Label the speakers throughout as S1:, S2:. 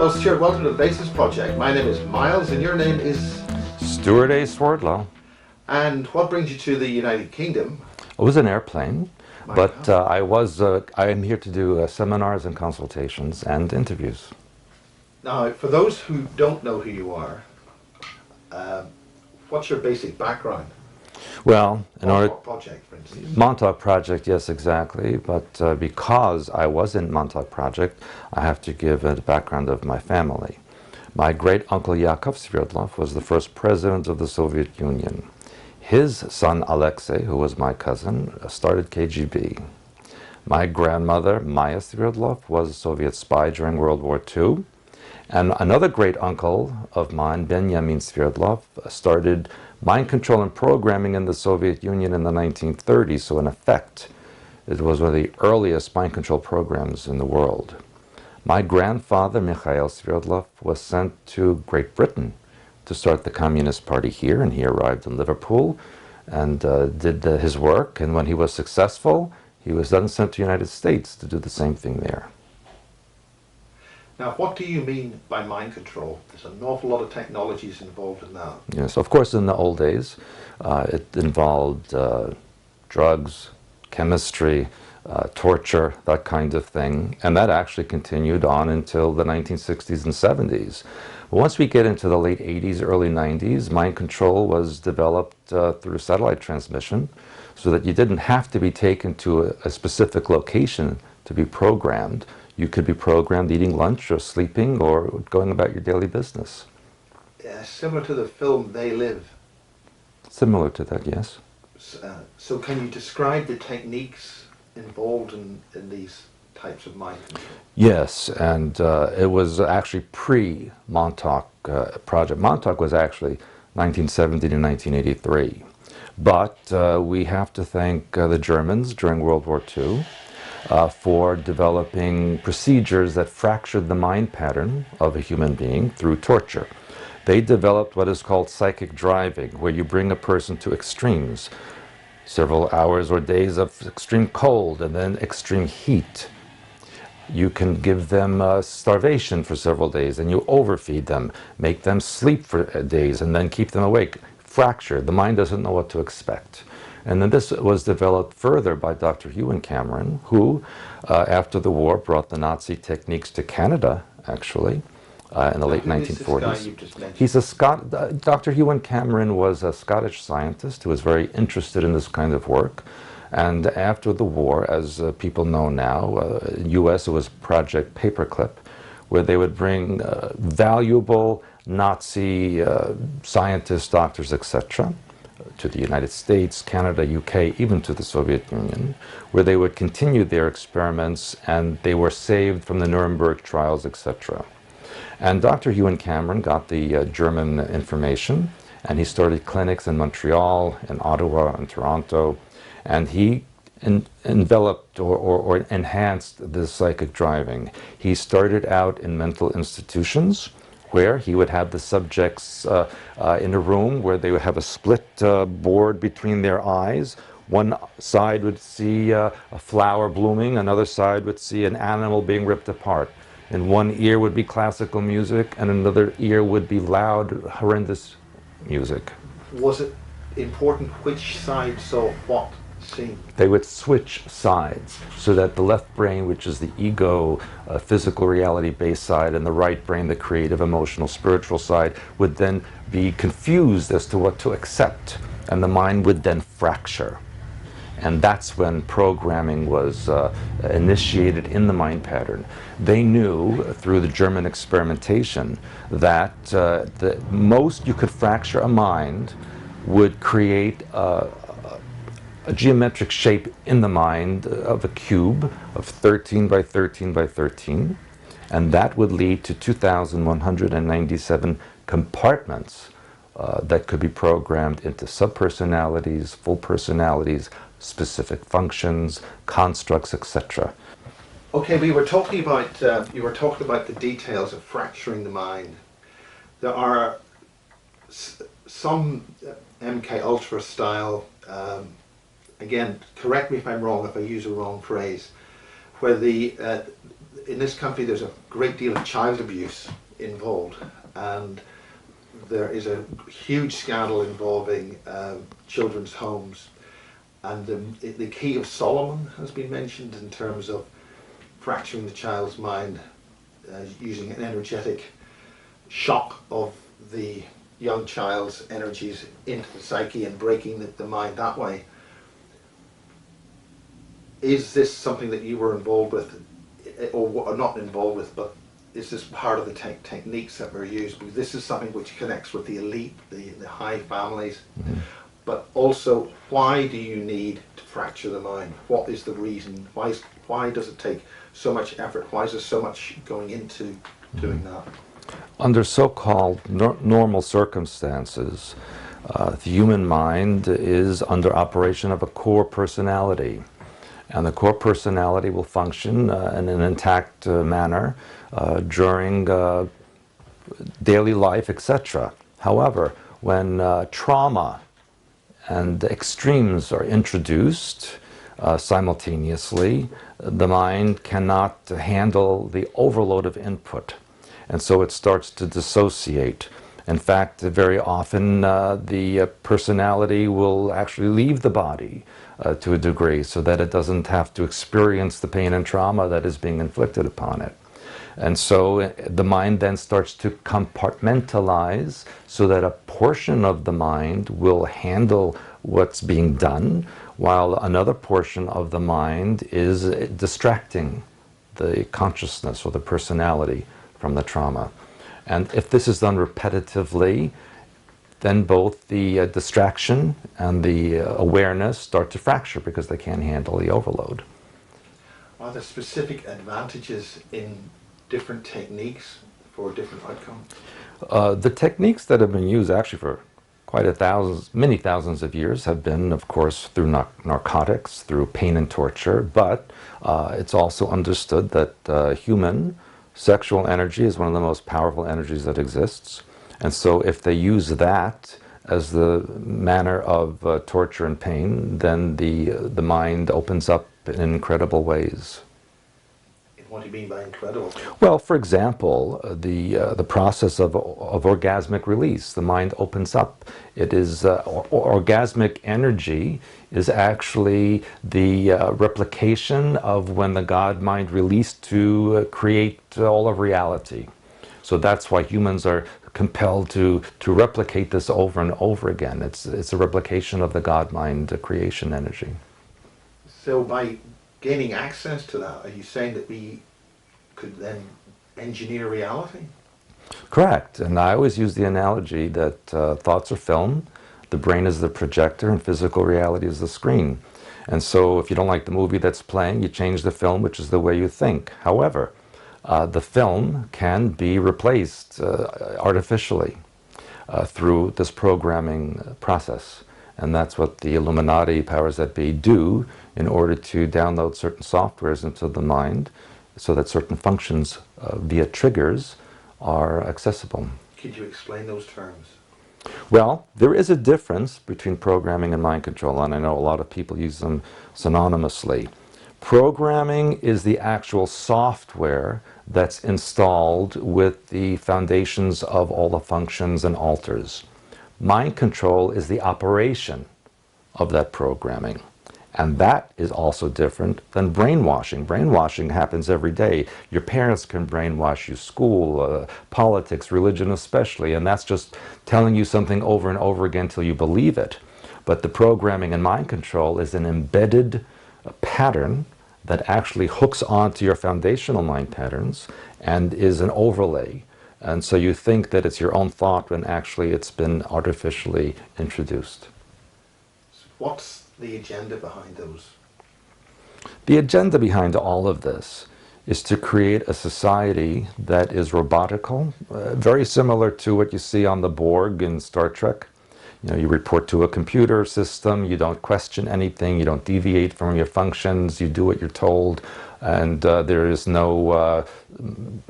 S1: Well, Stjuart, welcome to the Basis Project. My name is Miles, and your name is?
S2: Stjuart Swerdlow.
S1: And what brings you to the United Kingdom?
S2: It was an airplane,
S1: My
S2: but
S1: God.
S2: I am here to do seminars and consultations and interviews.
S1: Now, for those who don't know who you are, what's your basic background?
S2: Well,
S1: Montauk Project, for instance.
S2: Montauk Project, yes, exactly. But because I was in Montauk Project, I have to give a background of my family. My great uncle Yakov Sverdlov was the first president of the Soviet Union. His son Alexei, who was my cousin, started KGB. My grandmother Maya Sverdlov was a Soviet spy during World War II. And another great uncle of mine, Benjamin Sverdlov, started mind control and programming in the Soviet Union in the 1930s. So in effect, it was one of the earliest mind control programs in the world. My grandfather, Mikhail Sverdlov, was sent to Great Britain to start the Communist Party here, and he arrived in Liverpool and did his work. And when he was successful, he was then sent to the United States to do the same thing there.
S1: Now, what do you mean by mind control? There's an awful lot of technologies involved in that.
S2: Yes, of course, in the old days, it involved drugs, chemistry, torture, that kind of thing. And that actually continued on until the 1960s and 70s. But once we get into the late 80s, early 90s, mind control was developed through satellite transmission so that you didn't have to be taken to a specific location to be programmed. You could be programmed eating lunch or sleeping or going about your daily business.
S1: Similar to the film They Live.
S2: Similar to that, yes.
S1: So can you describe the techniques involved in these types of mind control?
S2: Yes, and it was actually pre-Montauk project. Montauk was actually 1970 to 1983. But we have to thank the Germans during World War II for developing procedures that fractured the mind pattern of a human being through torture. They developed what is called psychic driving, where you bring a person to extremes, several hours or days of extreme cold and then extreme heat. You can give them starvation for several days and you overfeed them, make them sleep for days and then keep them awake. Fracture. The mind doesn't know what to expect. And then this was developed further by Dr. Ewan Cameron, who, after the war, brought the Nazi techniques to Canada, actually, in the late 1940s. He's a Dr. Ewan Cameron was a Scottish scientist who was very interested in this kind of work. And after the war, as people know now, in the US it was Project Paperclip, where they would bring valuable Nazi scientists, doctors, etc., to the United States, Canada, UK, even to the Soviet Union, where they would continue their experiments and they were saved from the Nuremberg trials, etc. And Dr. Ewan Cameron got the German information and he started clinics in Montreal, in Ottawa, and Toronto, and he enveloped or enhanced the psychic driving. He started out in mental institutions where he would have the subjects in a room where they would have a split board between their eyes. One side would see a flower blooming, another side would see an animal being ripped apart. In one ear would be classical music, and another ear would be loud, horrendous music.
S1: Was it important which side saw what scene?
S2: They would switch sides so that the left brain, which is the ego, physical reality-based side, and the right brain, the creative, emotional, spiritual side, would then be confused as to what to accept, and the mind would then fracture. And that's when programming was initiated in the mind pattern. They knew through the German experimentation that the most you could fracture a mind would create a geometric shape in the mind of a cube of 13 by 13 by 13, and that would lead to 2,197 compartments that could be programmed into subpersonalities, full personalities, specific functions, constructs, etc.
S1: Okay, we were talking about you were talking about the details of fracturing the mind. There are some MK Ultra style. Again, correct me if I'm wrong if I use a wrong phrase, where in this country there's a great deal of child abuse involved, and there is a huge scandal involving children's homes, and the key of Solomon has been mentioned in terms of fracturing the child's mind using an energetic shock of the young child's energies into the psyche and breaking the mind that way. Is this something that you were involved with, or not involved with, but is this part of the techniques that were used? Because this is something which connects with the elite, the high families. Mm-hmm. But also, why do you need to fracture the mind? What is the reason? Why does it take so much effort? Why is there so much going into doing that?
S2: Under so-called normal circumstances, the human mind is under operation of a core personality. And the core personality will function in an intact manner during daily life, etc. However, when trauma and extremes are introduced simultaneously, the mind cannot handle the overload of input, and so it starts to dissociate. In fact, very often the personality will actually leave the body to a degree so that it doesn't have to experience the pain and trauma that is being inflicted upon it. And so the mind then starts to compartmentalize so that a portion of the mind will handle what's being done, while another portion of the mind is distracting the consciousness or the personality from the trauma. And if this is done repetitively, then both the distraction and the awareness start to fracture because they can't handle the overload.
S1: Are there specific advantages in different techniques for different outcomes?
S2: The techniques that have been used actually for quite many thousands of years have been, of course, through narcotics, through pain and torture, but it's also understood that human sexual energy is one of the most powerful energies that exists. And so if they use that as the manner of torture and pain, then the mind opens up in incredible ways.
S1: What do you mean by incredible?
S2: Well, for example, the process of orgasmic release, the mind opens up. It is orgasmic energy is actually the replication of when the God mind released to create all of reality. So that's why humans are compelled to replicate this over and over again. It's a replication of the God mind creation energy.
S1: So by gaining access to that, are you saying that we could then engineer reality?
S2: Correct. And I always use the analogy that thoughts are film, the brain is the projector, and physical reality is the screen. And so if you don't like the movie that's playing, you change the film, which is the way you think. However, the film can be replaced artificially through this programming process. And that's what the Illuminati powers that be do in order to download certain softwares into the mind so that certain functions via triggers are accessible.
S1: Could you explain those terms?
S2: Well, there is a difference between programming and mind control, and I know a lot of people use them synonymously. Programming is the actual software that's installed with the foundations of all the functions and alters. Mind control is the operation of that programming. And that is also different than brainwashing. Brainwashing happens every day. Your parents can brainwash you, school, politics, religion especially, and that's just telling you something over and over again till you believe it. But the programming and mind control is an embedded pattern that actually hooks onto your foundational mind patterns and is an overlay. And so you think that it's your own thought when actually it's been artificially introduced.
S1: What's the agenda behind those?
S2: The agenda behind all of this is to create a society that is robotical, very similar to what you see on the Borg in Star Trek. You know, you report to a computer system, you don't question anything, you don't deviate from your functions, you do what you're told, and there is no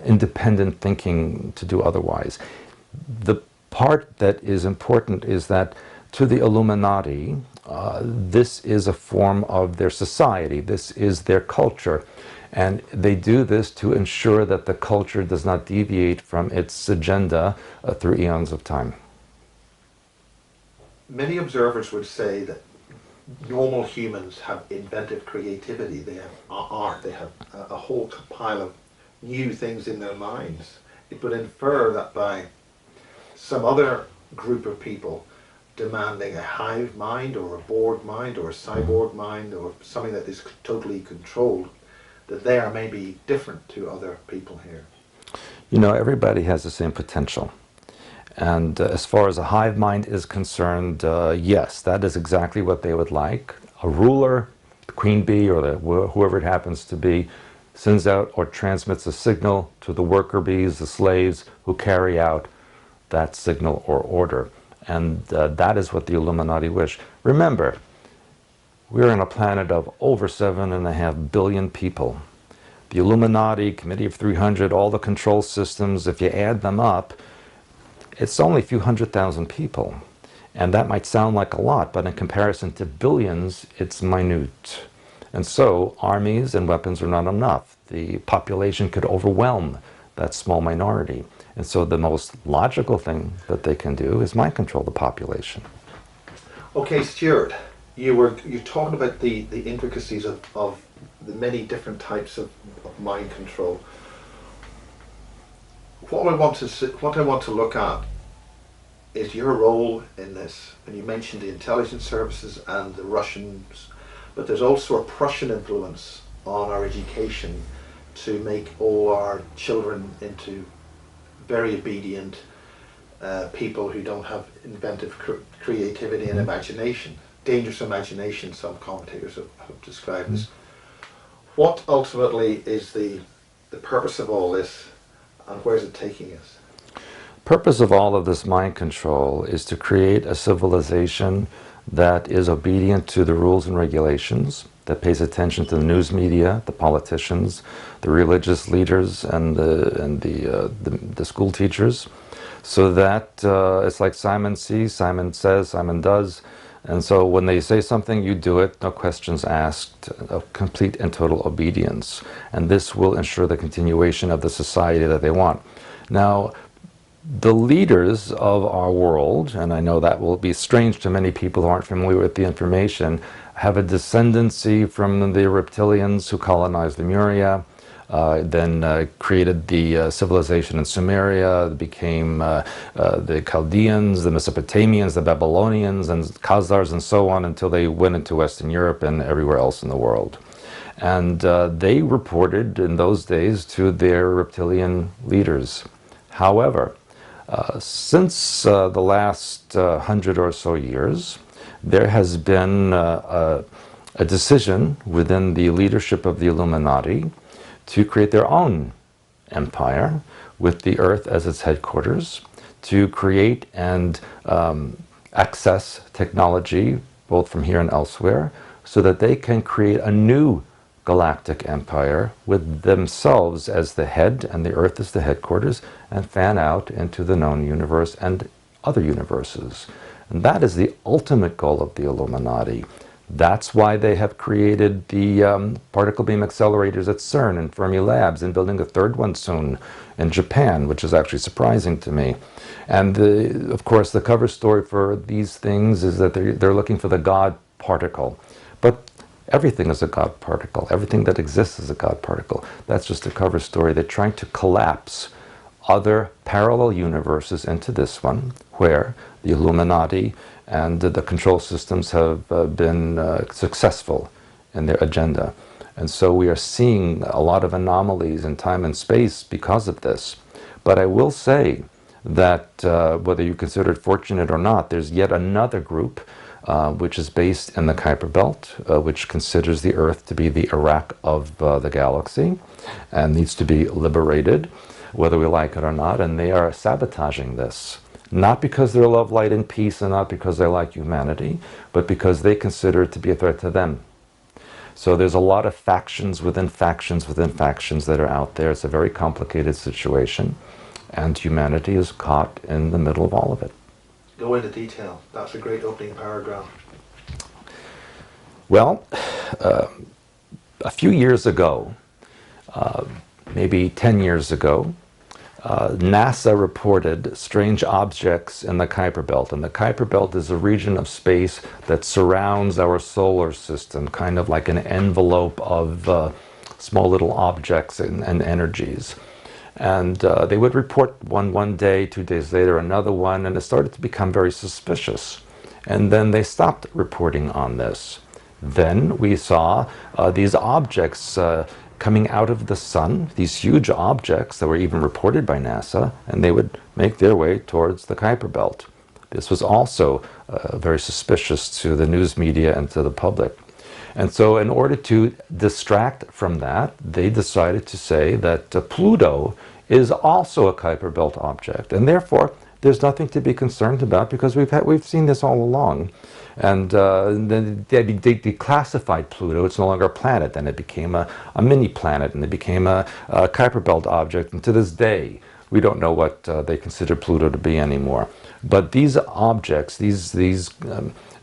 S2: independent thinking to do otherwise. The part that is important is that to the Illuminati, this is a form of their society, this is their culture, And they do this to ensure that the culture does not deviate from its agenda through eons of time.
S1: Many observers would say that normal humans have inventive creativity. They have art. They have a whole pile of new things in their minds. It would infer that by some other group of people demanding a hive mind or a bored mind or a cyborg mind or something that is totally controlled, that they are maybe different to other people here.
S2: You know, everybody has the same potential. And as far as a hive mind is concerned, yes, that is exactly what they would like. A ruler, the queen bee or whoever it happens to be, sends out or transmits a signal to the worker bees, the slaves, who carry out that signal or order. And that is what the Illuminati wish. Remember, we're on a planet of over 7.5 billion people. The Illuminati, Committee of 300, all the control systems, if you add them up, it's only a few 100,000 people. And that might sound like a lot, but in comparison to billions, it's minute. And so armies and weapons are not enough. The population could overwhelm that small minority. And so the most logical thing that they can do is mind control the population.
S1: Okay, Stjuart, you're talking about the intricacies of the many different types of mind control. What I want to look at is your role in this. And you mentioned the intelligence services and the Russians, but there's also a Prussian influence on our education to make all our children into very obedient people who don't have inventive creativity and imagination. Dangerous imagination, some commentators have described this. What ultimately is the purpose of all this, and where is it taking us?
S2: Purpose of all of this mind control is to create a civilization that is obedient to the rules and regulations, that pays attention to the news media, the politicians, the religious leaders, and the school teachers, so that it's like Simon sees, Simon says, Simon does. And so when they say something, you do it, no questions asked, a complete and total obedience. And this will ensure the continuation of the society that they want. Now, the leaders of our world, and I know that will be strange to many people who aren't familiar with the information, have a descendancy from the reptilians who colonized Lemuria, then created the civilization in Sumeria, became the Chaldeans, the Mesopotamians, the Babylonians, and Khazars, and so on, until they went into Western Europe and everywhere else in the world. And they reported in those days to their reptilian leaders. However, since the last 100 or so years, there has been a decision within the leadership of the Illuminati to create their own empire with the Earth as its headquarters, to create and access technology both from here and elsewhere, so that they can create a new galactic empire with themselves as the head and the Earth as the headquarters, and fan out into the known universe and other universes. And that is the ultimate goal of the Illuminati. That's why they have created the particle beam accelerators at CERN and Fermi Labs, and building a third one soon in Japan, which is actually surprising to me. And of course, the cover story for these things is that they're looking for the God particle. But everything is a God particle. Everything that exists is a God particle. That's just a cover story. They're trying to collapse other parallel universes into this one, where the Illuminati and the control systems have been successful in their agenda. And so we are seeing a lot of anomalies in time and space because of this. But I will say that whether you consider it fortunate or not, there's yet another group which is based in the Kuiper Belt, which considers the Earth to be the Iraq of the galaxy and needs to be liberated, whether we like it or not, and they are sabotaging this. Not because they love light and peace, and not because they like humanity, but because they consider it to be a threat to them. So there's a lot of factions within factions within factions that are out there. It's a very complicated situation, and humanity is caught in the middle of all of it.
S1: Go into detail. That's a great opening paragraph.
S2: Well, a few years ago, maybe 10 years ago, NASA reported strange objects in the Kuiper Belt. And the Kuiper Belt is a region of space that surrounds our solar system, kind of like an envelope of small little objects and energies. And they would report one day, 2 days later another one, and it started to become very suspicious. And then they stopped reporting on this. Then we saw these objects coming out of the sun, these huge objects that were even reported by NASA, and they would make their way towards the Kuiper Belt. This was also very suspicious to the news media and to the public. And so in order to distract from that, they decided to say that Pluto is also a Kuiper Belt object, and therefore there's nothing to be concerned about because we've seen this all along. And then they declassified Pluto. It's no longer a planet. Then it became a mini planet, and it became a Kuiper Belt object. And to this day, we don't know what they consider Pluto to be anymore. But these objects, these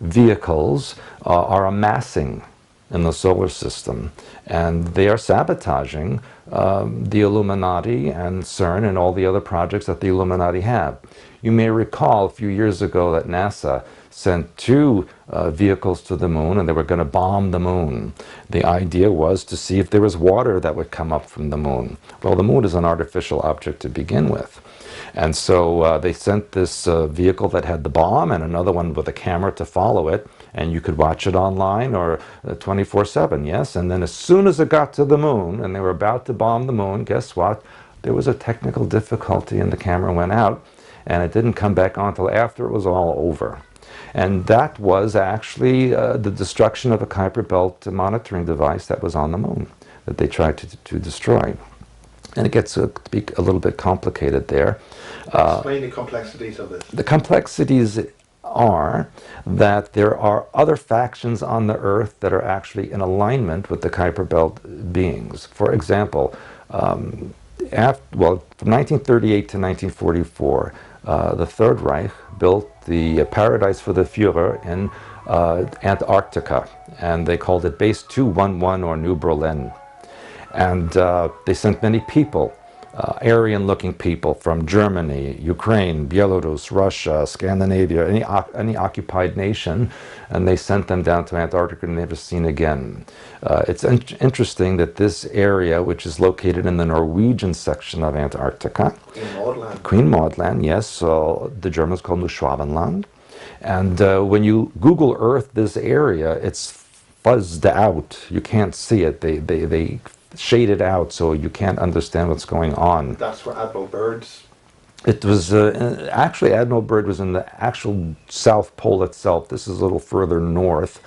S2: vehicles, are amassing in the solar system, and they are sabotaging the Illuminati and CERN and all the other projects that the Illuminati have. You may recall a few years ago that NASA sent 2 vehicles to the moon, and they were going to bomb the moon. The idea was to see if there was water that would come up from the moon. Well, the moon is an artificial object to begin with. And so they sent this vehicle that had the bomb and another one with a camera to follow it, and you could watch it online or 24/7, yes? And then as soon as it got to the moon and they were about to bomb the moon, guess what? There was a technical difficulty and the camera went out, and it didn't come back on until after it was all over. And that was actually the destruction of a Kuiper Belt monitoring device that was on the moon that they tried to destroy. And it gets to be a little bit complicated there.
S1: Explain the complexities of this.
S2: The complexities are that there are other factions on the Earth that are actually in alignment with the Kuiper Belt beings. For example, from 1938 to 1944, the Third Reich built the Paradise for the Führer in Antarctica, and they called it Base 211 or New Berlin. And they sent many people, Aryan-looking people from Germany, Ukraine, Belarus, Russia, Scandinavia, any occupied nation, and they sent them down to Antarctica and never seen again. It's interesting that this area, which is located in the Norwegian section of Antarctica, Queen Maud Land, yes, so the Germans call it Schwabenland. And when you Google Earth this area, it's fuzzed out. You can't see it. They shade it out so you can't understand what's going on.
S1: That's where Admiral Byrd's...
S2: It was actually Admiral Byrd was in the actual South Pole itself. This is a little further north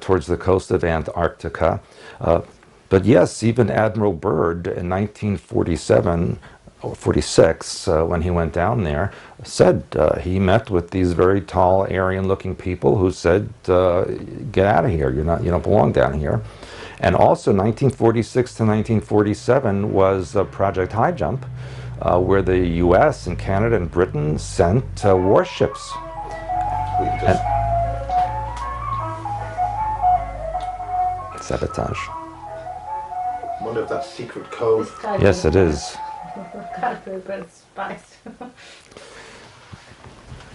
S2: towards the coast of Antarctica. But yes, even Admiral Byrd in 1947 or 46, when he went down there, said he met with these very tall Aryan-looking people who said, "Get out of here! You don't belong down here." And also 1946 to 1947 was Project High Jump, where the U.S. and Canada and Britain sent warships. Sabotage.
S1: I wonder if that's secret code.
S2: Yes, it is.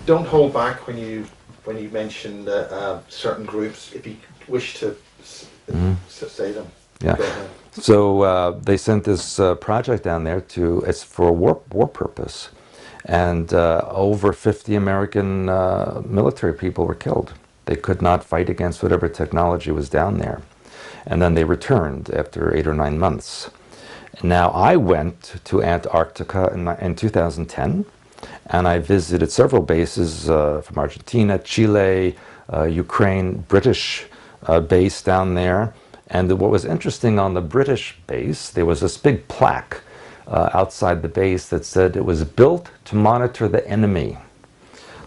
S1: Don't hold back when you mention certain groups. If you wish to say them.
S2: Yeah. So they sent this project down there it's for a war purpose, and over 50 American military people were killed. They could not fight against whatever technology was down there, and then they returned after 8 or 9 months. Now I went to Antarctica in 2010, and I visited several bases from Argentina, Chile, Ukraine, British base down there. And what was interesting on the British base, there was this big plaque outside the base that said it was built to monitor the enemy.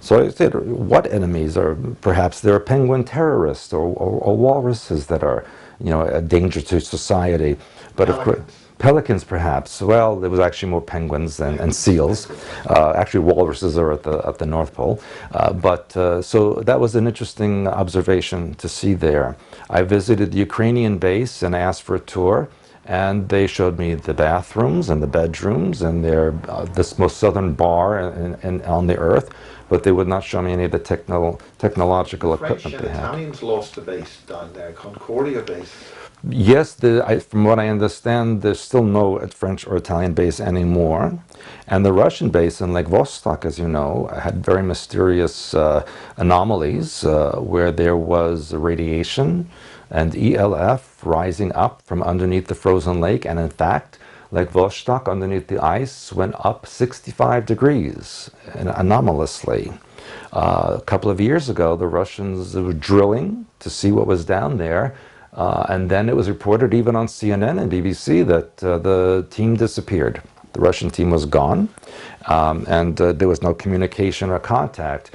S2: So I said, what enemies? Or perhaps there are penguin terrorists or walruses that are, a danger to society. But of course, pelicans perhaps. Well, there was actually more penguins and seals. Actually, walruses are at the North Pole. So that was an interesting observation to see there. I visited the Ukrainian base and asked for a tour, and they showed me the bathrooms and the bedrooms and their this most southern bar on the earth, but they would not show me any of the technological
S1: French
S2: equipment
S1: and
S2: they had.
S1: Italians lost a base down there, Concordia base.
S2: Yes, from what I understand, there's still no French or Italian base anymore. And the Russian base in Lake Vostok, as you know, had very mysterious anomalies where there was radiation and ELF rising up from underneath the frozen lake. And in fact, Lake Vostok, underneath the ice, went up 65 degrees anomalously. A couple of years ago, the Russians were drilling to see what was down there. And then it was reported even on CNN and BBC that the team disappeared. The Russian team was gone, and there was no communication or contact.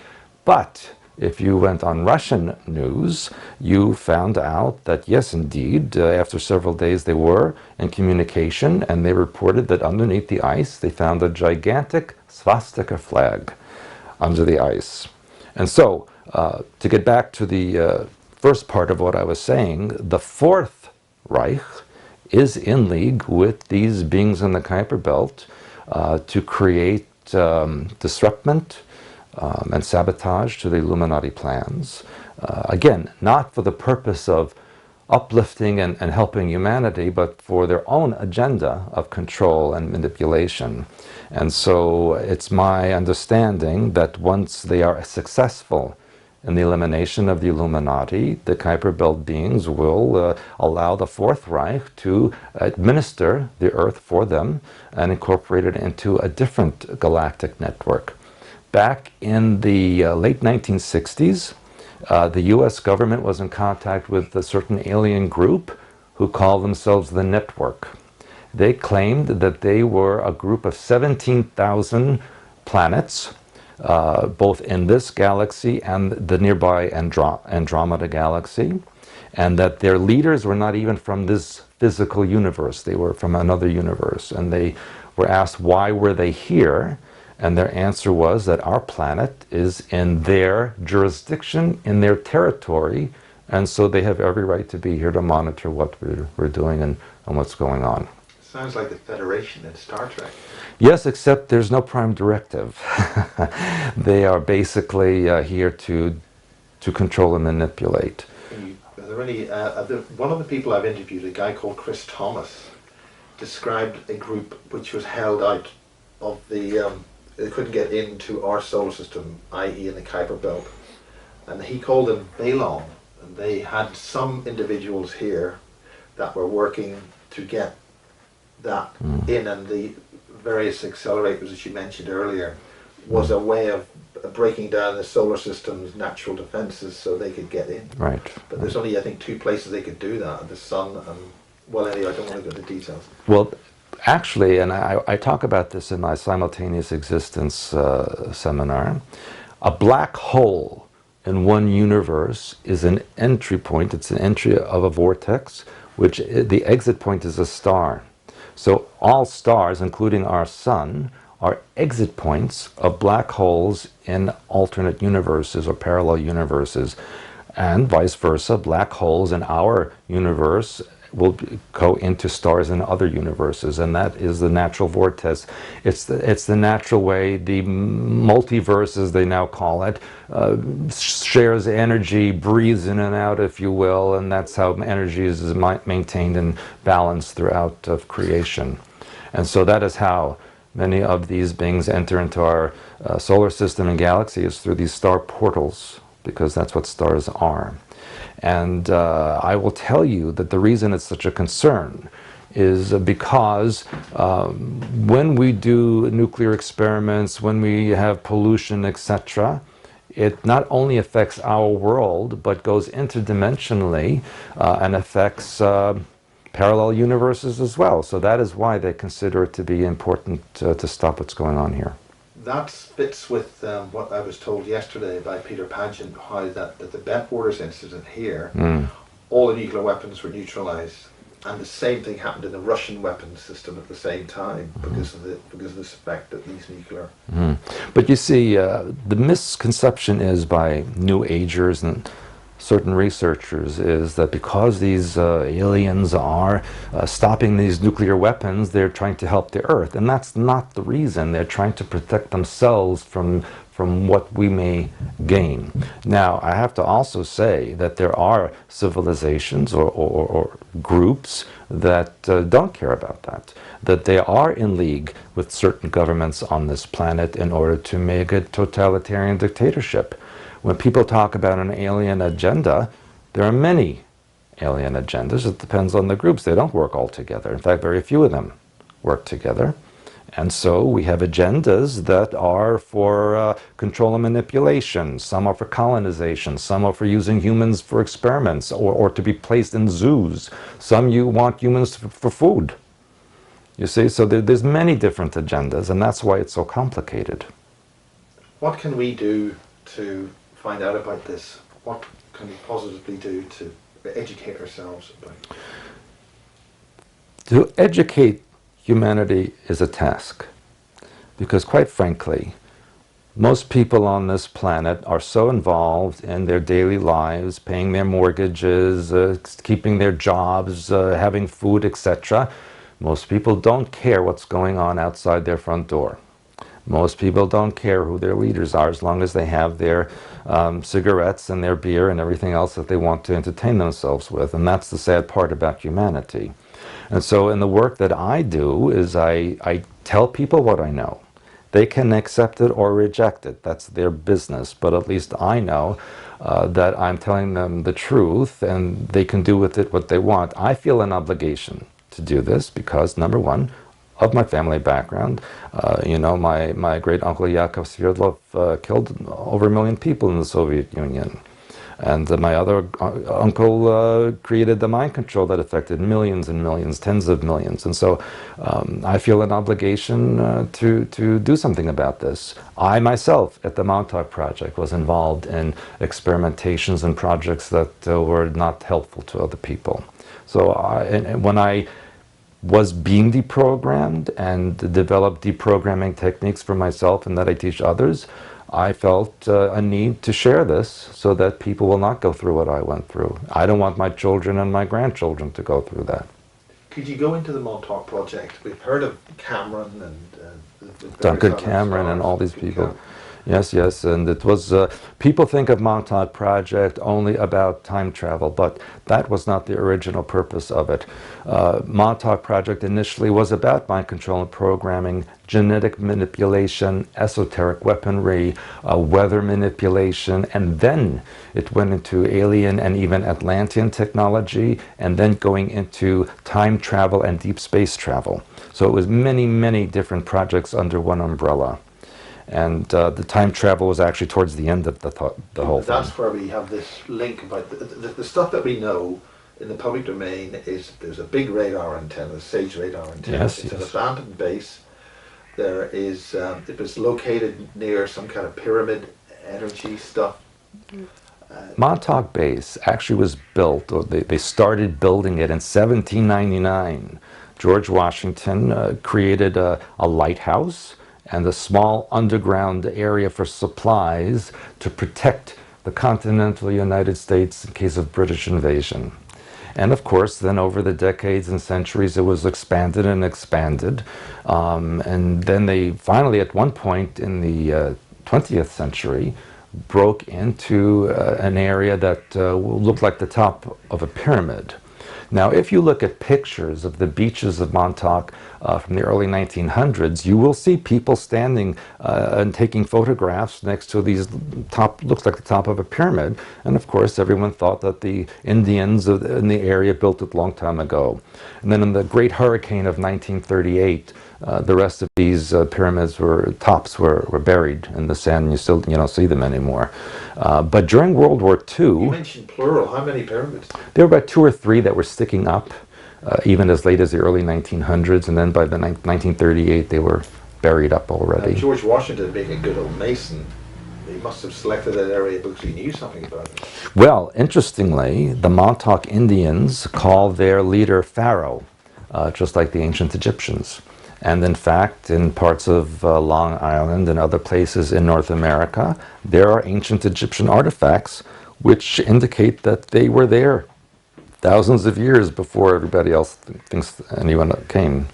S2: But if you went on Russian news, you found out that yes, indeed, after several days they were in communication, and they reported that underneath the ice they found a gigantic swastika flag under the ice. And so, to get back to the first part of what I was saying, the Fourth Reich is in league with these beings in the Kuiper Belt to create disruptment and sabotage to the Illuminati plans. Again, not for the purpose of uplifting and helping humanity, but for their own agenda of control and manipulation. And so it's my understanding that once they are successful in the elimination of the Illuminati, the Kuiper Belt beings will allow the Fourth Reich to administer the Earth for them and incorporate it into a different galactic network. Back in the late 1960s, the US government was in contact with a certain alien group who called themselves the Network. They claimed that they were a group of 17,000 planets, both in this galaxy and the nearby Andromeda galaxy, and that their leaders were not even from this physical universe. They were from another universe. And they were asked why were they here, and their answer was that our planet is in their jurisdiction, in their territory, and so they have every right to be here to monitor what we're doing and what's going on.
S1: Sounds like the Federation in Star Trek.
S2: Yes, except there's no prime directive. They are basically here to control and manipulate.
S1: Are there any? One of the people I've interviewed, a guy called Chris Thomas, described a group which was held out of the. They couldn't get into our solar system, i.e., in the Kuiper Belt, and he called them Balon. And they had some individuals here that were working to get that in, and the various accelerators that you mentioned earlier was a way of breaking down the solar system's natural defenses so they could get in.
S2: Right.
S1: But there's only, I think, 2 places they could do that: the sun and, well, anyway, I don't want to go into details.
S2: Well, actually, and I talk about this in my simultaneous existence seminar, a black hole in one universe is an entry point. It's an entry of a vortex, which the exit point is a star. So all stars, including our sun, are exit points of black holes in alternate universes or parallel universes. And vice versa, black holes in our universe will go into stars in other universes, and that is the natural vortex. It's the natural way the multiverse, as they now call it, shares energy, breathes in and out, if you will, and that's how energy is maintained and balanced throughout of creation. And so that is how many of these beings enter into our solar system and galaxy, is through these star portals, because that's what stars are. And I will tell you that the reason it's such a concern is because when we do nuclear experiments, when we have pollution, etc., it not only affects our world, but goes interdimensionally and affects parallel universes as well. So that is why they consider it to be important to stop what's going on here.
S1: That fits with what I was told yesterday by Peter Pageant, how that the Bentwaters incident here, all the nuclear weapons were neutralized, and the same thing happened in the Russian weapons system at the same time because of this effect that these nuclear.
S2: But you see, the misconception is by New Agers and certain researchers is that because these aliens are stopping these nuclear weapons, they're trying to help the Earth. And that's not the reason. They're trying to protect themselves from what we may gain. Now, I have to also say that there are civilizations or groups that don't care about that, that they are in league with certain governments on this planet in order to make a totalitarian dictatorship. When people talk about an alien agenda, there are many alien agendas. It depends on the groups. They don't work all together. In fact, very few of them work together. And so we have agendas that are for control and manipulation. Some are for colonization. Some are for using humans for experiments or to be placed in zoos. Some you want humans for food. You see, so there's many different agendas, and that's why it's so complicated.
S1: What can we do to find out about this? What can we positively do to educate ourselves about it?
S2: To educate humanity is a task, because quite frankly, most people on this planet are so involved in their daily lives, paying their mortgages, keeping their jobs, having food, etc. Most people don't care what's going on outside their front door. Most people don't care who their leaders are as long as they have their cigarettes and their beer and everything else that they want to entertain themselves with. And that's the sad part about humanity. And so in the work that I do is I tell people what I know. They can accept it or reject it. That's their business. But at least I know that I'm telling them the truth and they can do with it what they want. I feel an obligation to do this because, number one, of my family background. You know, my great uncle Stjuart Swerdlow killed over 1 million people in the Soviet Union. And my other uncle created the mind control that affected millions and millions, tens of millions. And so I feel an obligation to do something about this. I myself, at the Montauk Project, was involved in experimentations and projects that were not helpful to other people. So when I was being deprogrammed and developed deprogramming techniques for myself and that I teach others, I felt a need to share this so that people will not go through what I went through. I don't want my children and my grandchildren to go through that.
S1: Could you go into the Montauk Project? We've heard of Cameron and
S2: Duncan Cameron and all these people. Yes, yes, and it was, people think of Montauk Project only about time travel, but that was not the original purpose of it. Montauk Project initially was about mind control and programming, genetic manipulation, esoteric weaponry, weather manipulation, and then it went into alien and even Atlantean technology, and then going into time travel and deep space travel. So it was many, many different projects under one umbrella. And the time travel was actually towards the end of the whole thing.
S1: That's where we have this link about the stuff that we know in the public domain is there's a big radar antenna, a SAGE radar antenna.
S2: Yes,
S1: it's
S2: yes.
S1: an abandoned base. There is, it was located near some kind of pyramid energy stuff.
S2: Montauk Base actually was built, or they started building it in 1799. George Washington created a lighthouse and a small underground area for supplies to protect the continental United States in case of British invasion. And of course, then over the decades and centuries, it was expanded and expanded. And then they finally, at one point in the 20th century, broke into an area that looked like the top of a pyramid. Now, if you look at pictures of the beaches of Montauk from the early 1900s, you will see people standing and taking photographs next to these looks like the top of a pyramid. And of course, everyone thought that the Indians in the area built it a long time ago. And then in the Great Hurricane of 1938, the rest of these pyramids tops were buried in the sand. You still don't see them anymore. But during World War II,
S1: you mentioned plural. How many pyramids?
S2: There were about 2 or 3 that were sticking up, even as late as the early 1900s, and then by the 1938 they were buried up already.
S1: Now, George Washington, being a good old Mason, he must have selected that area because he knew something about it.
S2: Well, interestingly, the Montauk Indians call their leader Pharaoh, just like the ancient Egyptians. And in fact, in parts of Long Island and other places in North America, there are ancient Egyptian artifacts which indicate that they were there thousands of years before everybody else thinks anyone came.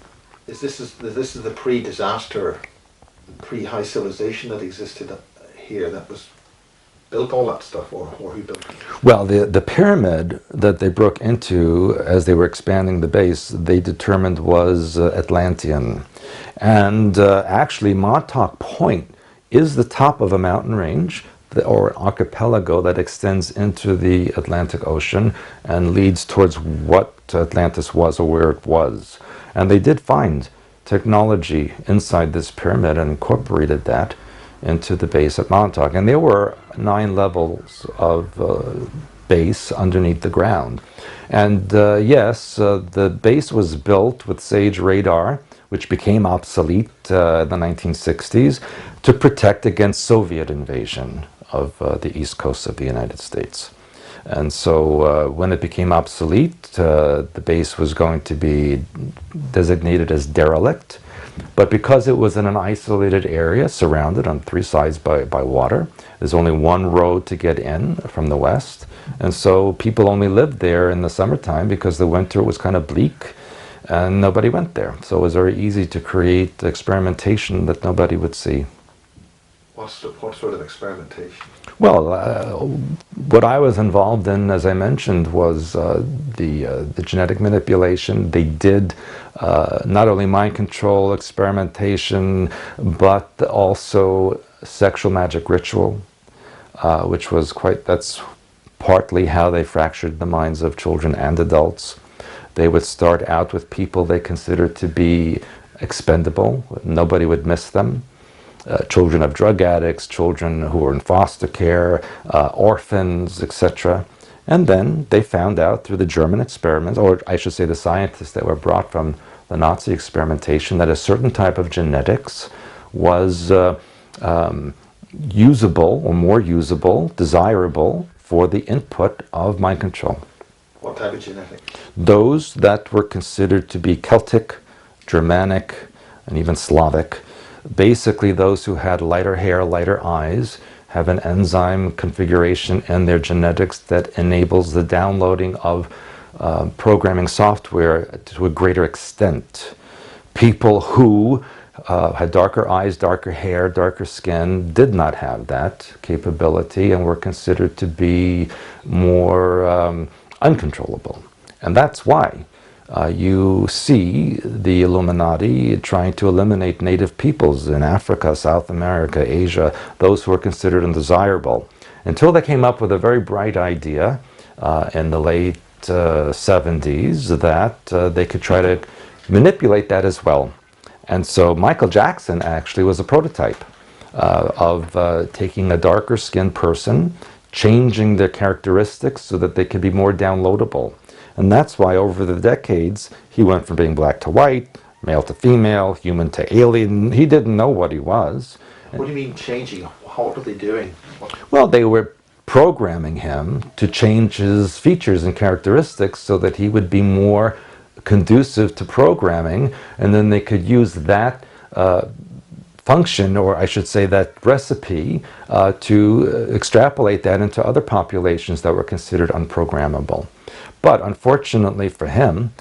S1: This is the pre-disaster, pre-high civilization that existed here, that was built all that stuff, or who built it?
S2: Well, the pyramid that they broke into as they were expanding the base, they determined was Atlantean. And actually, Montauk Point is the top of a mountain range, or an archipelago that extends into the Atlantic Ocean and leads towards what Atlantis was, or where it was. And they did find technology inside this pyramid and incorporated that into the base at Montauk. And there were 9 levels of base underneath the ground. And yes, the base was built with SAGE radar, which became obsolete in the 1960s, to protect against Soviet invasion of the east coast of the United States. And so when it became obsolete, the base was going to be designated as derelict. But because it was in an isolated area, surrounded on 3 sides by water, there's only one road to get in from the west. And so people only lived there in the summertime because the winter was kind of bleak and nobody went there. So it was very easy to create experimentation that nobody would see.
S1: What sort of experimentation?
S2: Well, what I was involved in, as I mentioned, was the genetic manipulation. They did not only mind control, experimentation, but also sexual magic ritual, which was that's partly how they fractured the minds of children and adults. They would start out with people they considered to be expendable. Nobody would miss them. Children of drug addicts, children who were in foster care, orphans, etc. And then they found out through the German experiments, or I should say the scientists that were brought from the Nazi experimentation, that a certain type of genetics was usable, or more usable, desirable, for the input of mind control.
S1: What type of genetics?
S2: Those that were considered to be Celtic, Germanic, and even Slavic. Basically, those who had lighter hair, lighter eyes, have an enzyme configuration in their genetics that enables the downloading of programming software to a greater extent. People who had darker eyes, darker hair, darker skin did not have that capability and were considered to be more uncontrollable. And that's why you see the Illuminati trying to eliminate native peoples in Africa, South America, Asia, those who are considered undesirable, until they came up with a very bright idea in the late 70s that they could try to manipulate that as well. And so Michael Jackson actually was a prototype of taking a darker skinned person, changing their characteristics so that they could be more downloadable. And that's why over the decades, he went from being black to white, male to female, human to alien. He didn't know what he was.
S1: What do you mean changing? What were they doing?
S2: Well, they were programming him to change his features and characteristics so that he would be more conducive to programming, and then they could use that function, or I should say that recipe, to extrapolate that into other populations that were considered unprogrammable. But unfortunately for him,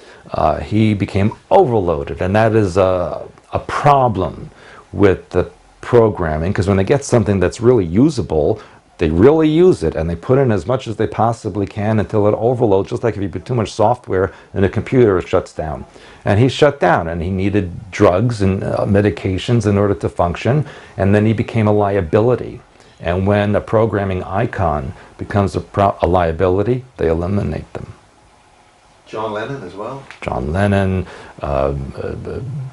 S2: he became overloaded, and that is a problem with the programming, because when they get something that's really usable, they really use it, and they put in as much as they possibly can until it overloads, just like if you put too much software in a computer, it shuts down. And he shut down, and he needed drugs and medications in order to function, and then he became a liability. And when a programming icon becomes a liability, they eliminate them.
S1: John Lennon as well?
S2: John Lennon,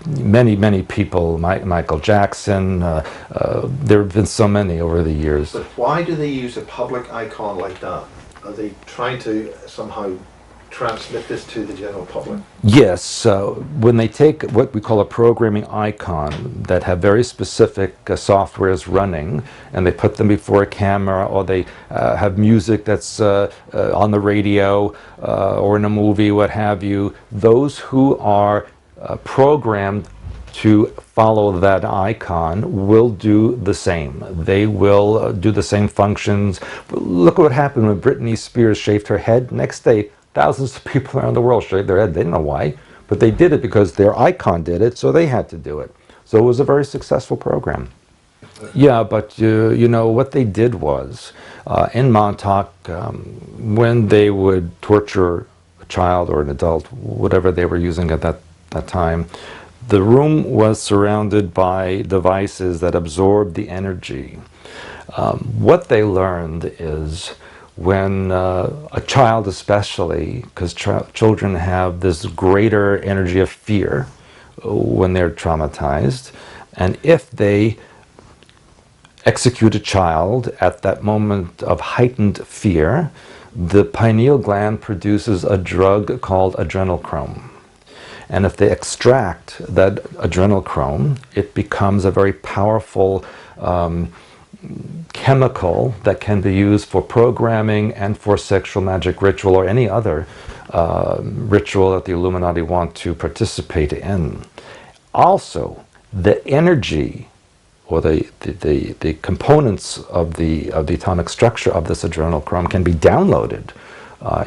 S2: many people, Michael Jackson, there have been so many over the years.
S1: But why do they use a public icon like that? Are they trying to somehow transmit this to the general public?
S2: Yes, when they take what we call a programming icon that have very specific softwares running, and they put them before a camera, or they have music that's on the radio or in a movie, what have you, those who are programmed to follow that icon will do the same. They will do the same functions. Look what happened when Britney Spears shaved her head. Next day, thousands of people around the world shaved their head. They didn't know why, but they did it because their icon did it, so they had to do it. So it was a very successful program. Yeah, but you know, what they did was, in Montauk, when they would torture a child or an adult, whatever they were using at that time, the room was surrounded by devices that absorbed the energy. What they learned is when a child especially, because children have this greater energy of fear when they're traumatized, and if they execute a child at that moment of heightened fear, the pineal gland produces a drug called adrenochrome. And if they extract that adrenochrome, it becomes a very powerful chemical that can be used for programming and for sexual magic ritual or any other ritual that the Illuminati want to participate in. Also, the energy or the components of the atomic structure of this adrenochrome can be downloaded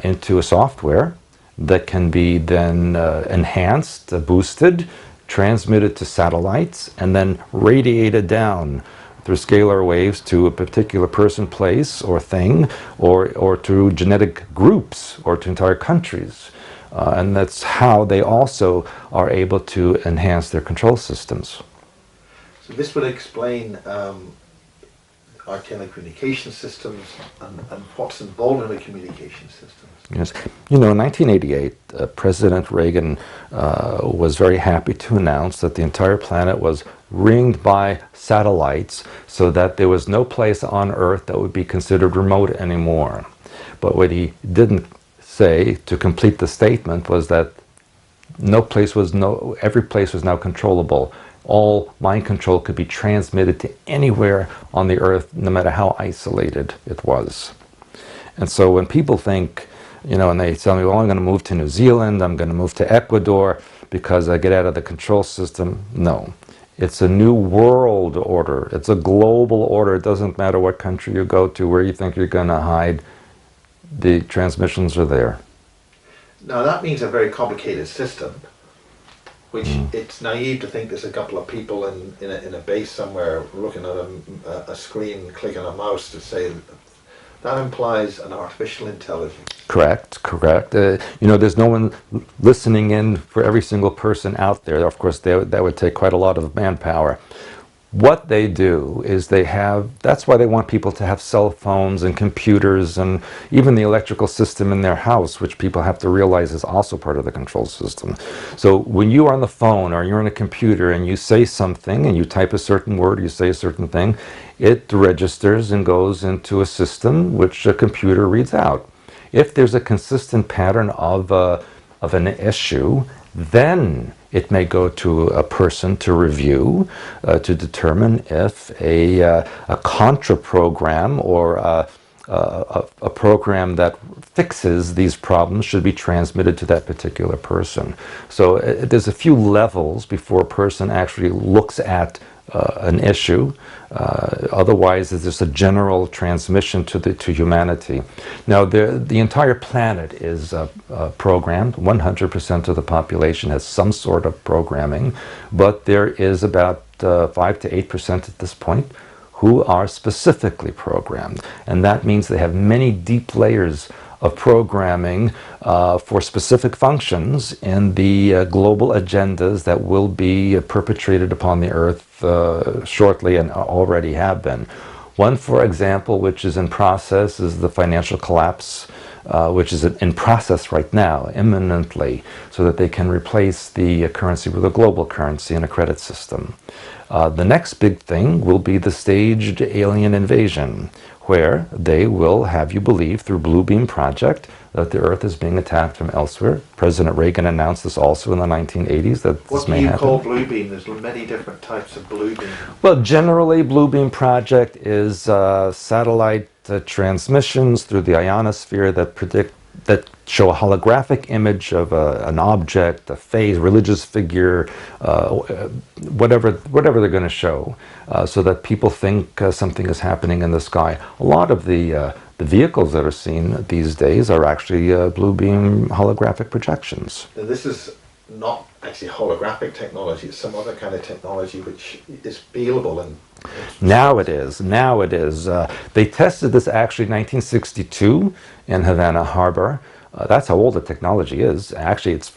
S2: into a software that can be then enhanced, boosted, transmitted to satellites, and then radiated down through scalar waves to a particular person, place, or thing, or to genetic groups, or to entire countries. And that's how they also are able to enhance their control systems.
S1: So this would explain our telecommunication systems and what's involved in the communication systems.
S2: Yes. You know, in 1988, President Reagan was very happy to announce that the entire planet was ringed by satellites so that there was no place on Earth that would be considered remote anymore. But what he didn't say to complete the statement was that every place was now controllable. All mind control could be transmitted to anywhere on the Earth, no matter how isolated it was. And so when people think, you know, and they tell me, well, I'm going to move to New Zealand, I'm going to move to Ecuador because I get out of the control system. No. It's a new world order. It's a global order. It doesn't matter what country you go to, where you think you're going to hide. The transmissions are there.
S1: Now that means a very complicated system, which it's naive to think there's a couple of people in a base somewhere looking at a screen, clicking a mouse to say that implies an artificial intelligence.
S2: Correct, correct. You know, there's no one listening in for every single person out there. Of course, that would take quite a lot of manpower. What they do is that's why they want people to have cell phones and computers and even the electrical system in their house, which people have to realize is also part of the control system. So when you are on the phone or you're on a computer and you say something and you type a certain word, you say a certain thing, it registers and goes into a system which a computer reads out. If there's a consistent pattern of an issue, then it may go to a person to review, to determine if a contra program or a program that fixes these problems should be transmitted to that particular person. So there's a few levels before a person actually looks at an issue. Otherwise, there's just a general transmission to humanity. Now, the entire planet is programmed. 100% of the population has some sort of programming, but there is about 5 to 8% at this point who are specifically programmed. And that means they have many deep layers of programming for specific functions in the global agendas that will be perpetrated upon the Earth shortly and already have been. One, for example, which is in process is the financial collapse, which is in process right now, imminently, so that they can replace the currency with a global currency and a credit system. The next big thing will be the staged alien invasion, where they will have you believe through Blue Beam Project that the Earth is being attacked from elsewhere. President Reagan announced this also in the 1980s that this may happen.
S1: What do you call Blue Beam? There's many different types of Blue Beam.
S2: Well, generally, Blue Beam Project is satellite transmissions through the ionosphere that predict that show a holographic image of an object, a face, religious figure, whatever they're going to show, so that people think something is happening in the sky. A lot of the vehicles that are seen these days are actually blue beam holographic projections.
S1: Now, this is not actually holographic technology, it's some other kind of technology which is feelable and
S2: Now it is. Now it is. They tested this actually in 1962 in Havana Harbor. That's how old the technology is. Actually, it's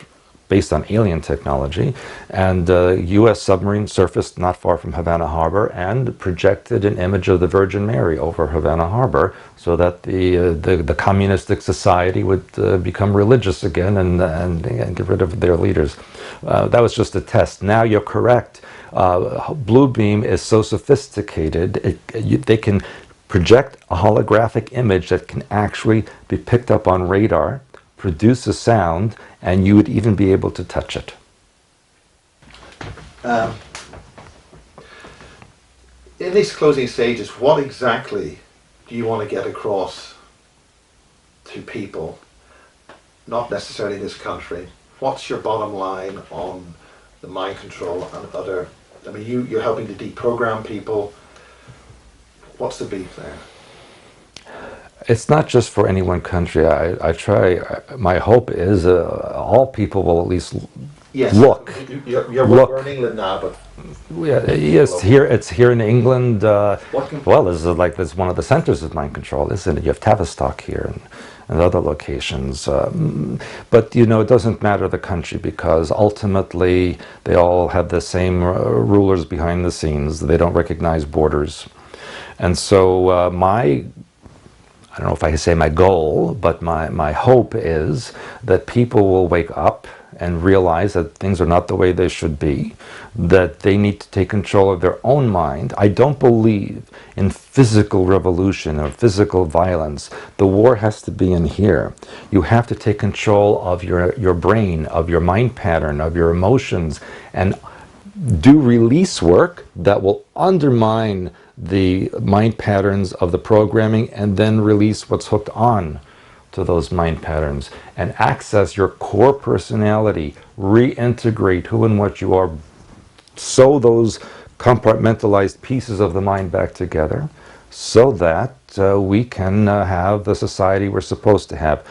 S2: based on alien technology. And U.S. submarine surfaced not far from Havana Harbor and projected an image of the Virgin Mary over Havana Harbor so that the communistic society would become religious again and get rid of their leaders. That was just a test. Now you're correct. Blue beam is so sophisticated, they can project a holographic image that can actually be picked up on radar, produce a sound, and you would even be able to touch it.
S1: In these closing stages, what exactly do you want to get across to people, not necessarily this country? What's your bottom line on the mind control and other, I mean, you're helping to deprogram people. What's the beef there?
S2: It's not just for any one country. I try, my hope is all people will at least look.
S1: You're we're in England now, but
S2: yeah, yes, it's here in England. Well, this is like this one of the centers of mind control, isn't it? You have Tavistock here and other locations. But you know, it doesn't matter the country because ultimately they all have the same rulers behind the scenes. They don't recognize borders. And so I don't know if I can say my goal, but my hope is that people will wake up and realize that things are not the way they should be, that they need to take control of their own mind. I don't believe in physical revolution or physical violence. The war has to be in here. You have to take control of your brain, of your mind pattern, of your emotions, and do release work that will undermine the mind patterns of the programming and then release what's hooked on to those mind patterns and access your core personality, reintegrate who and what you are, sew those compartmentalized pieces of the mind back together so that we can have the society we're supposed to have.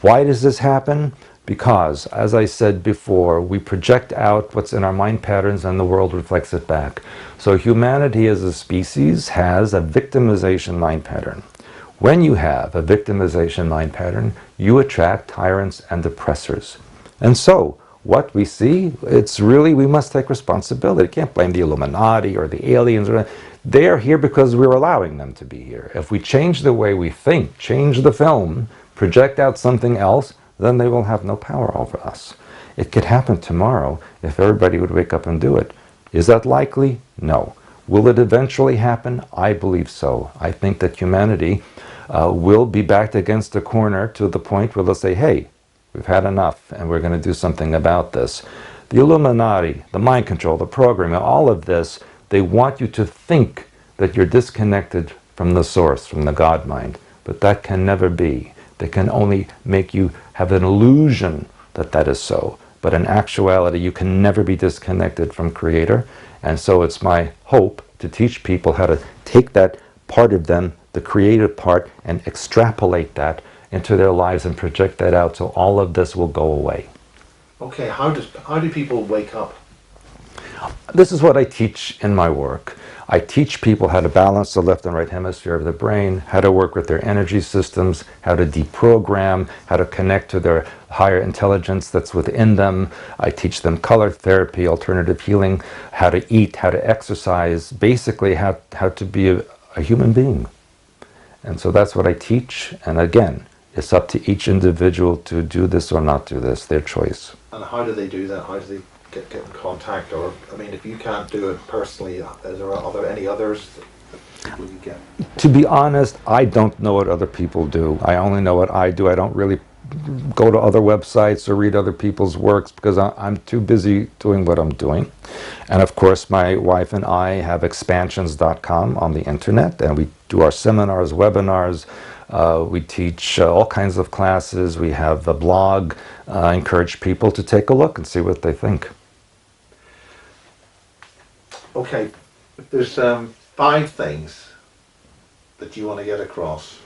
S2: Why does this happen? Because, as I said before, we project out what's in our mind patterns and the world reflects it back. So humanity as a species has a victimization mind pattern. When you have a victimization mind pattern, you attract tyrants and oppressors. And so, what we see, it's really, we must take responsibility. You can't blame the Illuminati or the aliens. They are here because we're allowing them to be here. If we change the way we think, change the film, project out something else, then they will have no power over us. It could happen tomorrow if everybody would wake up and do it. Is that likely? No. Will it eventually happen? I believe so. I think that humanity will be backed against a corner to the point where they'll say, hey, we've had enough and we're going to do something about this. The Illuminati, the mind control, the programming, all of this, they want you to think that you're disconnected from the source, from the God mind. But that can never be. They can only make you have an illusion that that is so. But in actuality, you can never be disconnected from Creator. And so it's my hope to teach people how to take that part of them, the creative part, and extrapolate that into their lives and project that out so all of this will go away.
S1: Okay, how do people wake up?
S2: This is what I teach in my work. I teach people how to balance the left and right hemisphere of the brain, how to work with their energy systems, how to deprogram, how to connect to their higher intelligence that's within them. I teach them color therapy, alternative healing, how to eat, how to exercise, basically how to be a human being. And so that's what I teach. And again, it's up to each individual to do this or not do this, their choice.
S1: And how do they do that? How do they get in contact? Or, I mean, if you can't do it personally, are there any others that you get?
S2: To be honest, I don't know what other people do. I only know what I do. I don't really go to other websites or read other people's works because I'm too busy doing what I'm doing. And of course, my wife and I have expansions.com on the internet, and we do our seminars, webinars. We teach all kinds of classes. We have a blog. I encourage people to take a look and see what they think.
S1: Okay, if there's 5 things that you want to get across.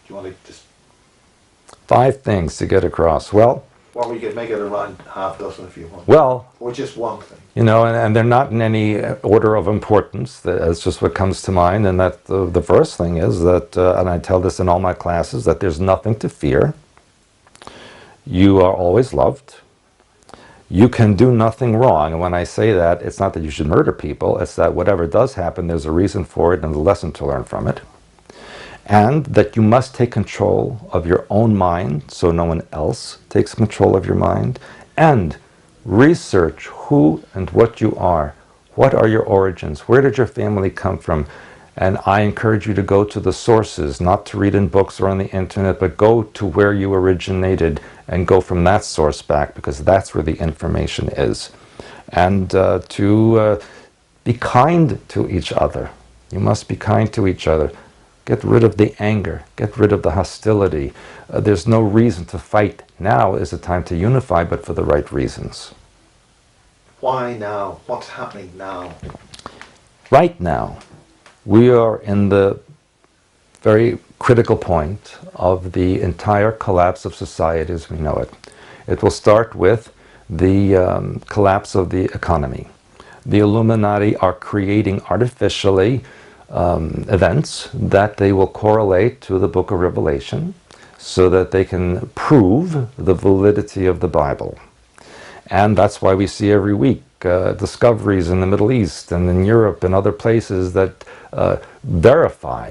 S1: Do you want to just...
S2: 5 things to get across. Well,
S1: we could make it around half dozen if you want.
S2: Well,
S1: or just one thing.
S2: You know, and they're not in any order of importance. That's just what comes to mind. And that the first thing is that, and I tell this in all my classes, that there's nothing to fear. You are always loved. You can do nothing wrong. And when I say that, it's not that you should murder people. It's that whatever does happen, there's a reason for it and a lesson to learn from it. And that you must take control of your own mind so no one else takes control of your mind. And research who and what you are. What are your origins? Where did your family come from? And I encourage you to go to the sources, not to read in books or on the internet, but go to where you originated and go from that source back, because that's where the information is. And to be kind to each other. You must be kind to each other. Get rid of the anger. Get rid of the hostility. There's no reason to fight. Now is the time to unify, but for the right reasons.
S1: Why now? What's happening now?
S2: Right now, we are in the very critical point of the entire collapse of society as we know it. It will start with the collapse of the economy. The Illuminati are creating artificially events that they will correlate to the book of Revelation so that they can prove the validity of the Bible. And that's why we see every week discoveries in the Middle East and in Europe and other places that verify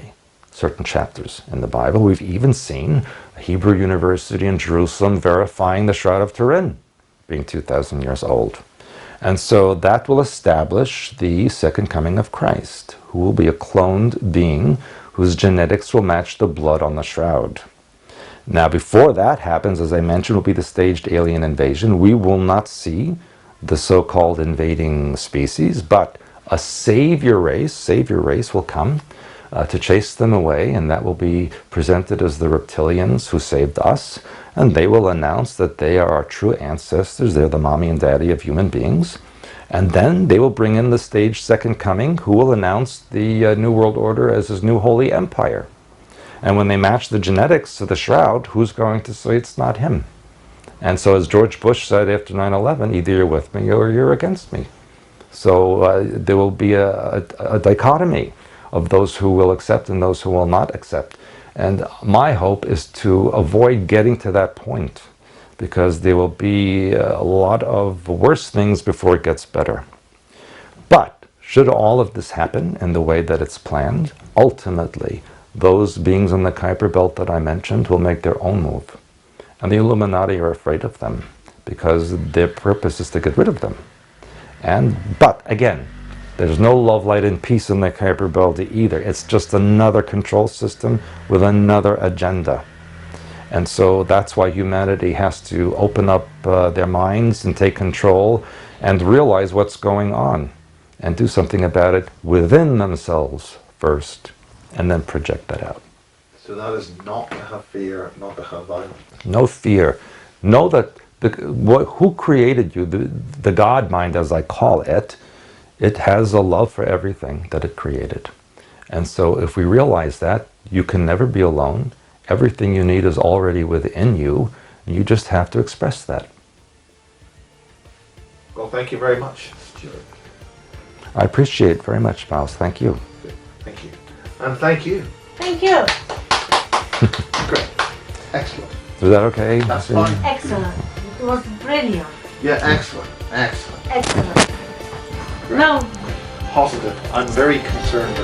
S2: certain chapters in the Bible. We've even seen a Hebrew University in Jerusalem verifying the Shroud of Turin being 2,000 years old. And so that will establish the second coming of Christ, who will be a cloned being whose genetics will match the blood on the shroud. Now, before that happens, as I mentioned, will be the staged alien invasion. We will not see the so-called invading species, but a savior race will come to chase them away, and that will be presented as the reptilians who saved us. And they will announce that they are our true ancestors. They're the mommy and daddy of human beings. And then they will bring in the staged second coming, who will announce the New World Order as his new holy empire. And when they match the genetics to the shroud, who's going to say it's not him? And so as George Bush said after 9/11, either you're with me or you're against me. So there will be a dichotomy of those who will accept and those who will not accept. And my hope is to avoid getting to that point, because there will be a lot of worse things before it gets better. But should all of this happen in the way that it's planned, ultimately those beings on the Kuiper Belt that I mentioned will make their own move. And the Illuminati are afraid of them because their purpose is to get rid of them. But again, there's no love, light, and peace in the Kuiper Belt either. It's just another control system with another agenda. And so that's why humanity has to open up their minds and take control and realize what's going on and do something about it within themselves first, and then project that out.
S1: So that is not to have fear, not to have violence.
S2: No fear. Know that who created you, the God mind as I call it, it has a love for everything that it created. And so if we realize that, you can never be alone. Everything you need is already within you. You just have to express that.
S1: Well, thank you very much, Stjuart.
S2: I appreciate it very much, Miles. Thank you.
S1: Thank you. And thank you.
S3: Thank you.
S1: Great. Excellent.
S2: Is that okay?
S1: That's fine.
S3: Excellent. It was brilliant.
S1: Yeah, excellent. Excellent.
S3: Excellent. No.
S1: Positive. I'm very concerned.